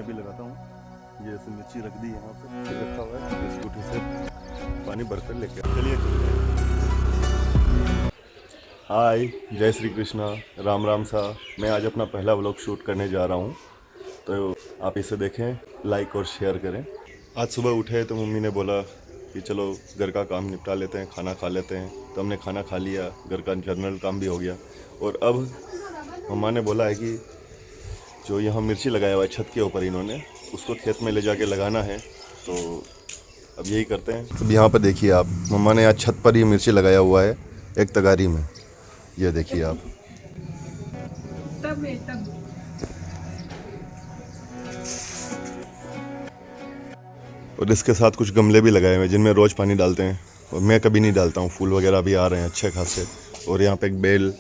मैं भी लगाता हूँ। ये ऐसे मिर्ची रख दी यहाँ पे रखा हुआ है, स्कूटी से पानी भरकर लेके चलिए चलते हैं। हाय, जय श्री कृष्णा, राम राम सा। मैं आज अपना पहला व्लॉग शूट करने जा रहा हूँ, तो आप इसे देखें, लाइक और शेयर करें। आज सुबह उठे तो मम्मी ने बोला कि चलो घर का काम निपटा लेते हैं, खाना खा लेते हैं। तो हमने खाना खा लिया, घर का जनरल काम भी हो गया। और अब मम्मा ने बोला है कि जो यहाँ मिर्ची लगाया हुआ है छत के ऊपर, इन्होंने उसको खेत में ले जाके लगाना है। तो अब यही करते हैं। अब यहाँ पर देखिए आप, मम्मा ने आज छत पर ही मिर्ची लगाया हुआ है, एक तगारी में। ये देखिए आप। और इसके साथ कुछ गमले भी लगाए हुए हैं जिनमें रोज़ पानी डालते हैं, और मैं कभी नहीं डालता हूँ। फूल वगैरह भी आ रहे हैं अच्छे खासे। और यहाँ पे एक बेल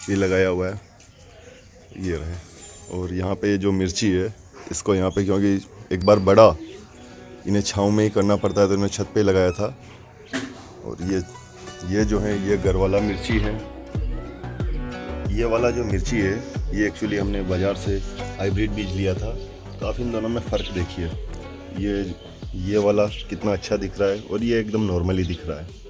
भी लगाया हुआ है, ये रहे। और यहाँ पे जो मिर्ची है, इसको यहाँ पे क्योंकि एक बार बड़ा इन्हें छाँव में ही करना पड़ता है, तो इन्हें छत पे लगाया था। और ये जो है, ये घर वाला मिर्ची है। ये वाला जो मिर्ची है, ये एक्चुअली हमने बाज़ार से हाइब्रिड बीज लिया था। तो आप इन दोनों में फ़र्क देखिए, ये वाला कितना अच्छा दिख रहा है और ये एकदम नॉर्मली दिख रहा है।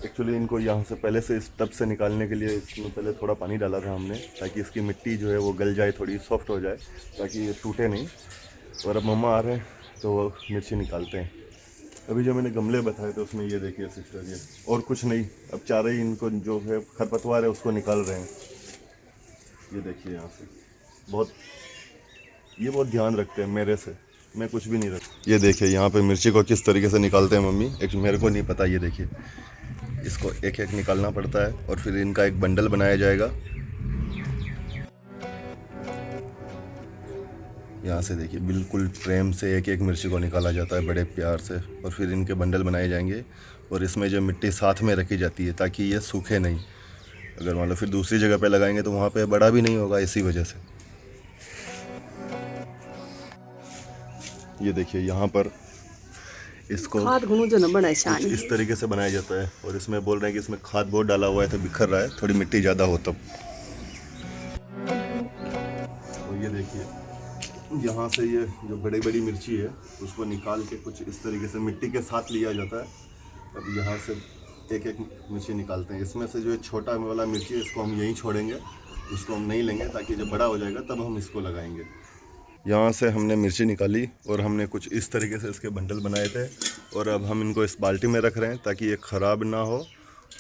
एक्चुअली इनको यहाँ से पहले से इस टब से निकालने के लिए इसमें पहले थोड़ा पानी डाला था हमने, ताकि इसकी मिट्टी जो है वो गल जाए, थोड़ी सॉफ्ट हो जाए, ताकि ये टूटे नहीं। और अब मम्मा आ रहे हैं तो वो मिर्ची निकालते हैं। अभी जो मैंने गमले बताए थे उसमें ये देखिए सिस्टर, ये और कुछ नहीं, अब चारे ही इनको जो है खरपतवार है उसको निकाल रहे हैं। ये देखिए यहाँ से बहुत ध्यान रखते हैं मेरे से, मैं कुछ भी नहीं रखता। ये देखिए यहाँ पे मिर्ची को किस तरीके से निकालते हैं मम्मी, एक मेरे को नहीं पता। ये देखिए, इसको एक एक निकालना पड़ता है और फिर इनका एक बंडल बनाया जाएगा। यहाँ से देखिए, बिल्कुल प्रेम से एक एक मिर्ची को निकाला जाता है, बड़े प्यार से। और फिर इनके बंडल बनाए जाएंगे और इसमें जो मिट्टी साथ में रखी जाती है ताकि ये सूखे नहीं। अगर मान लो फिर दूसरी जगह पे लगाएंगे तो वहाँ पे बड़ा भी नहीं होगा, इसी वजह से। ये देखिए यहाँ पर इसको कुछ इस तरीके से बनाया जाता है। और इसमें बोल रहे हैं कि इसमें खाद बहुत डाला हुआ है तो बिखर रहा है, थोड़ी मिट्टी ज़्यादा हो तब। और ये देखिए यहाँ से ये जो बड़ी बड़ी मिर्ची है उसको निकाल के कुछ इस तरीके से मिट्टी के साथ लिया जाता है। अब यहाँ से एक एक मिर्ची निकालते हैं। इसमें से जो छोटा वाला मिर्ची है इसको हम यहीं छोड़ेंगे, उसको हम नहीं लेंगे, ताकि जब बड़ा हो जाएगा तब हम इसको लगाएंगे। यहाँ से हमने मिर्ची निकाली और हमने कुछ इस तरीके से इसके बंडल बनाए थे। और अब हम इनको इस बाल्टी में रख रहे हैं ताकि ये ख़राब ना हो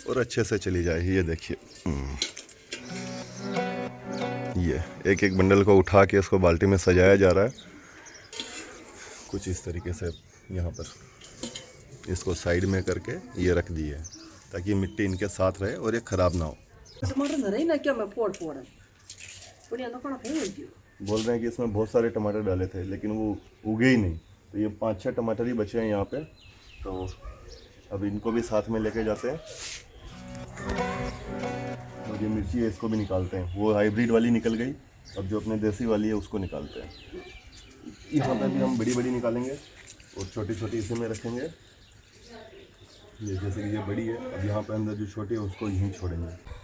और अच्छे से चली जाए। ये देखिए, ये एक एक बंडल को उठा के इसको बाल्टी में सजाया जा रहा है कुछ इस तरीके से। यहाँ पर इसको साइड में करके ये रख दिए ताकि मिट्टी इनके साथ रहे और ये ख़राब ना हो। बोल रहे हैं कि इसमें बहुत सारे टमाटर डाले थे लेकिन वो उगे ही नहीं, तो ये 5-6 टमाटर ही बचे हैं यहाँ पे। तो अब इनको भी साथ में लेके जाते हैं। और ये मिर्ची है, इसको भी निकालते हैं। वो हाइब्रिड वाली निकल गई, अब जो अपने देसी वाली है उसको निकालते हैं। यहाँ पर भी हम बड़ी बड़ी निकालेंगे और छोटी छोटी इसी में रखेंगे। ये जैसे कि ये बड़ी है, अब यहाँ पर अंदर जो छोटी है उसको यहीं छोड़ेंगे।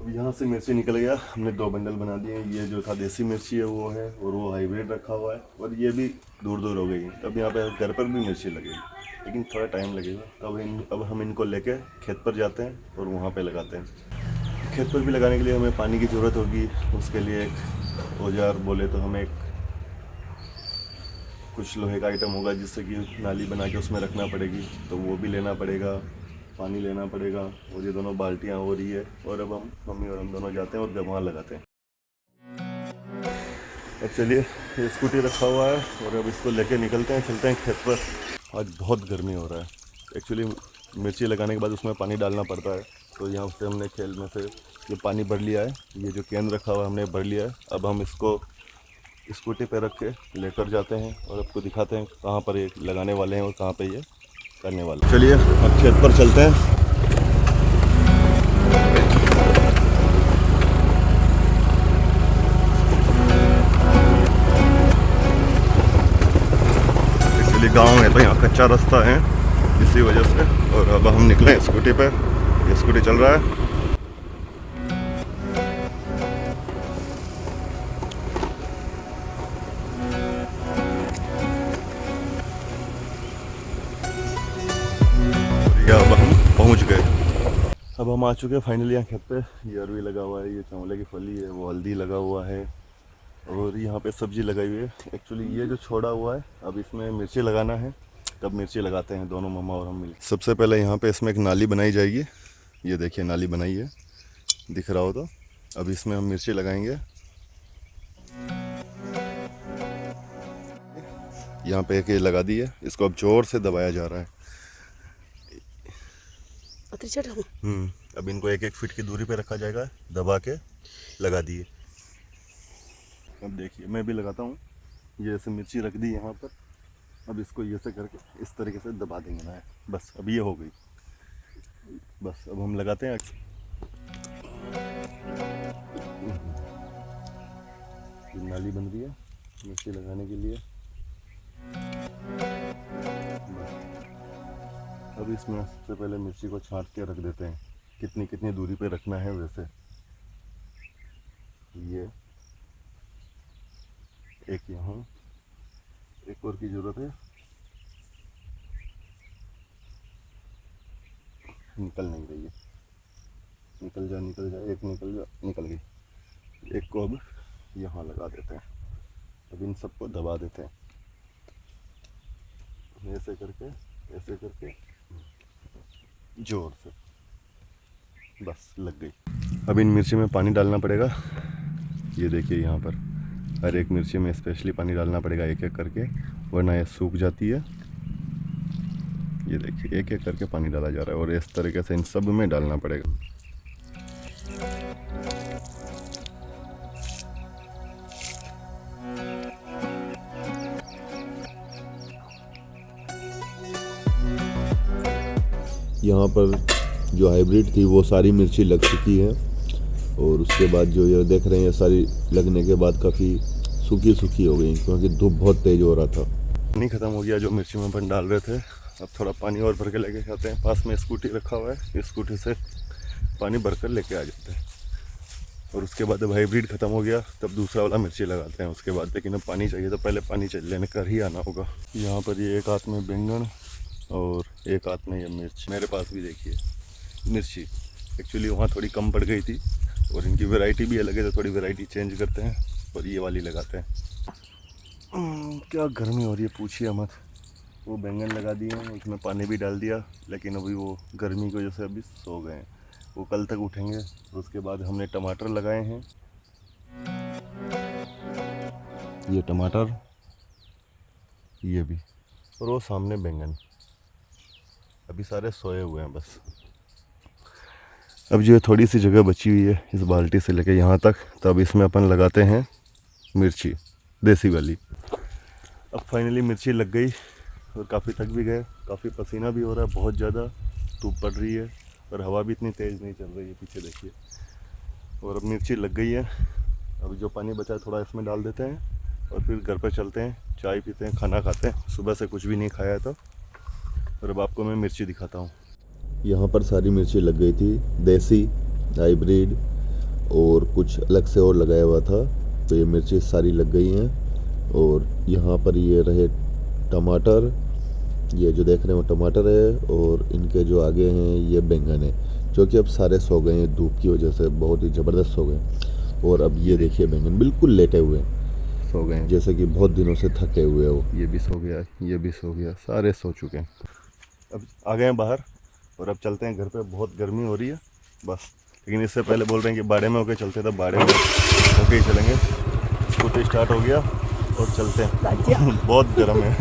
अब यहाँ से मिर्ची निकल गया, हमने 2 बंडल बना दिए। ये जो था देसी मिर्ची है वो है, और वो हाइब्रिड रखा हुआ है। और ये भी दूर दूर हो गई है। अब यहाँ पे घर पर भी मिर्ची लगेगी, लेकिन थोड़ा टाइम लगेगा। अब हम इनको लेके खेत पर जाते हैं और वहाँ पे लगाते हैं। खेत पर भी लगाने के लिए हमें पानी की ज़रूरत होगी। उसके लिए एक औजार बोले तो हमें कुछ लोहे का आइटम होगा जिससे कि नाली बना के उसमें रखना पड़ेगी, तो वो भी लेना पड़ेगा, पानी लेना पड़ेगा। और ये दोनों बाल्टियाँ हो रही है। और अब मम्मी और हम दोनों जाते हैं और वहाँ लगाते हैं। अब चलिए, ये स्कूटी रखा हुआ है और अब इसको लेके निकलते हैं, चलते हैं खेत पर। आज बहुत गर्मी हो रहा है। एक्चुअली मिर्ची लगाने के बाद उसमें पानी डालना पड़ता है, तो यहाँ से हमने खेल में से ये पानी भर लिया है। ये जो केंद्र रखा हुआ है हमने भर लिया है। अब हम इसको स्कूटी पे रख के लेकर जाते हैं और आपको दिखाते हैं कहाँ पर ये लगाने वाले हैं और कहाँ पे ये करने वाले। चलिए अब खेत पर चलते हैं। एक्चुअली गांव है तो यहाँ कच्चा रास्ता है, इसी वजह से। और अब हम निकले स्कूटी पे, ये स्कूटी चल रहा है। अब हम आ चुके हैं फाइनली यहाँ खेत पे। ये अरवी लगा हुआ है, ये चावले की फली है, वो हल्दी लगा हुआ है और यहाँ पे सब्जी लगाई हुई है। एक्चुअली ये जो छोड़ा हुआ है अब इसमें मिर्ची लगाना है, तब मिर्ची लगाते हैं दोनों मम्मा और हम मिल। सबसे पहले यहाँ पे इसमें एक नाली बनाई जाएगी। ये देखिए नाली बनाई है, दिख रहा हो तो। अब इसमें हम मिर्ची लगाएंगे। यहाँ पे एक ये लगा दी है, इसको अब जोर से दबाया जा रहा है। अब इनको 1-1 फीट की दूरी पे रखा जाएगा, दबा के लगा दिए। अब देखिए मैं भी लगाता हूँ। ये ऐसे मिर्ची रख दी यहाँ पर। अब इसको ये से करके इस तरीके से दबा देंगे ना, बस अब ये हो गई। बस अब हम लगाते हैं। नाली बन रही है मिर्ची लगाने के लिए। अब इसमें सबसे पहले मिर्ची को छांट के रख देते हैं, कितनी कितनी दूरी पे रखना है वैसे। ये एक यहाँ, एक और की जरूरत है। निकल नहीं रही है, निकल जा, एक निकल जा, निकल गई। एक को अब यहाँ लगा देते हैं। अब इन सबको दबा देते हैं ऐसे करके जोर से, बस लग गई। अब इन मिर्ची में पानी डालना पड़ेगा। ये देखिए यहाँ पर हर एक मिर्ची में स्पेशली पानी डालना पड़ेगा, एक एक करके, वरना ये सूख जाती है। ये देखिए एक एक करके पानी डाला जा रहा है और इस तरीके से इन सब में डालना पड़ेगा। यहाँ पर जो हाइब्रिड थी वो सारी मिर्ची लग चुकी है और उसके बाद जो ये देख रहे हैं सारी लगने के बाद काफ़ी सूखी हो गई, क्योंकि धूप बहुत तेज़ हो रहा था। पानी ख़त्म हो गया जो मिर्ची में अपन डाल रहे थे। अब थोड़ा पानी और भर के लेके जाते हैं। पास में स्कूटी रखा हुआ है, स्कूटी से पानी भर कर लेके आ जाते हैं। और उसके बाद अब हाइब्रिड ख़त्म हो गया तब दूसरा वाला मिर्ची लगाते हैं उसके बाद। लेकिन अब पानी चाहिए तो पहले पानी लेने कर ही आना होगा। यहाँ पर ये एक हाथ में बैंगन और एक हाथ में ये मिर्च। मेरे पास भी देखिए मिर्ची, एक्चुअली वहाँ थोड़ी कम पड़ गई थी और इनकी वैरायटी भी अलग है, तो थोड़ी वैरायटी चेंज करते हैं और ये वाली लगाते हैं। क्या गर्मी हो रही है पूछिए मत। वो बैंगन लगा दिए हैं, उसमें पानी भी डाल दिया, लेकिन अभी वो गर्मी की वजह से अभी सो गए हैं। वो कल तक उठेंगे। तो उसके बाद हमने टमाटर लगाए हैं, ये टमाटर, ये भी, और वो सामने बैंगन। अभी सारे सोए हुए हैं बस। अब जो थोड़ी सी जगह बची हुई है इस बाल्टी से लेके यहाँ तक, तो अब इसमें अपन लगाते हैं मिर्ची देसी वाली। अब फाइनली मिर्ची लग गई और काफ़ी थक भी गए, काफ़ी पसीना भी हो रहा है, बहुत ज़्यादा धूप पड़ रही है और हवा भी इतनी तेज़ नहीं चल रही है, पीछे देखिए। और अब मिर्ची लग गई है। अब जो पानी बचा है थोड़ा इसमें डाल देते हैं और फिर घर पर चलते हैं, चाय पीते हैं, खाना खाते हैं। सुबह से कुछ भी नहीं खाया था। और अब आपको मैं मिर्ची दिखाता हूँ। यहाँ पर सारी मिर्ची लग गई थी, देसी, हाइब्रिड और कुछ अलग से और लगाया हुआ था। तो ये मिर्ची सारी लग गई हैं। और यहाँ पर ये रहे टमाटर, ये जो देख रहे हो टमाटर है, और इनके जो आगे हैं ये बैंगन है, जो कि अब सारे सो गए हैं धूप की वजह से, बहुत ही ज़बरदस्त सो गए। और अब ये देखिए बैंगन बिल्कुल लेटे हुए सो गए, जैसे कि बहुत दिनों से थके हुए हो। ये भी सो गया, ये भी सो गया, सारे सो चुके हैं। अब आ गए हैं बाहर और अब चलते हैं घर पे। बहुत गर्मी हो रही है बस, लेकिन इससे पहले बोल रहे हैं कि बाड़े में होके चलते, तब बाड़े में होके ही चलेंगे। स्कूटी स्टार्ट हो गया और चलते हैं। बहुत गर्म है।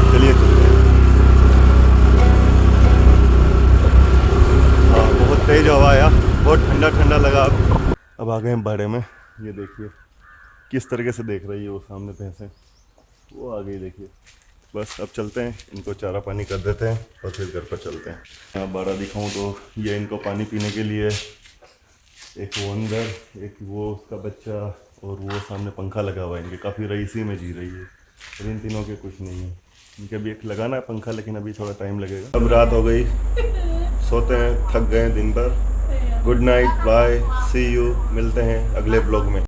चलिए चलते हैं। हाँ बहुत तेज़ हवा आया, बहुत ठंडा ठंडा लगा। अब आ गए हैं बाड़े में। ये देखिए किस तरीके से देख रही है वो सामने भैंसें, वो आ गई देखिए। बस अब चलते हैं, इनको चारा पानी कर देते हैं और फिर घर पर चलते हैं। यहाँ बाड़ा दिखाऊं तो ये इनको पानी पीने के लिए, एक वो अंदर, एक वो उसका बच्चा, और वो सामने पंखा लगा हुआ है। इनके काफ़ी रईसी में जी रही है और इन तीनों के कुछ नहीं है। इनके अभी एक लगाना है पंखा, लेकिन अभी थोड़ा टाइम लगेगा। अब रात हो गई, सोते हैं, थक गए दिन भर। Good night, bye, see you, मिलते हैं अगले ब्लॉग में।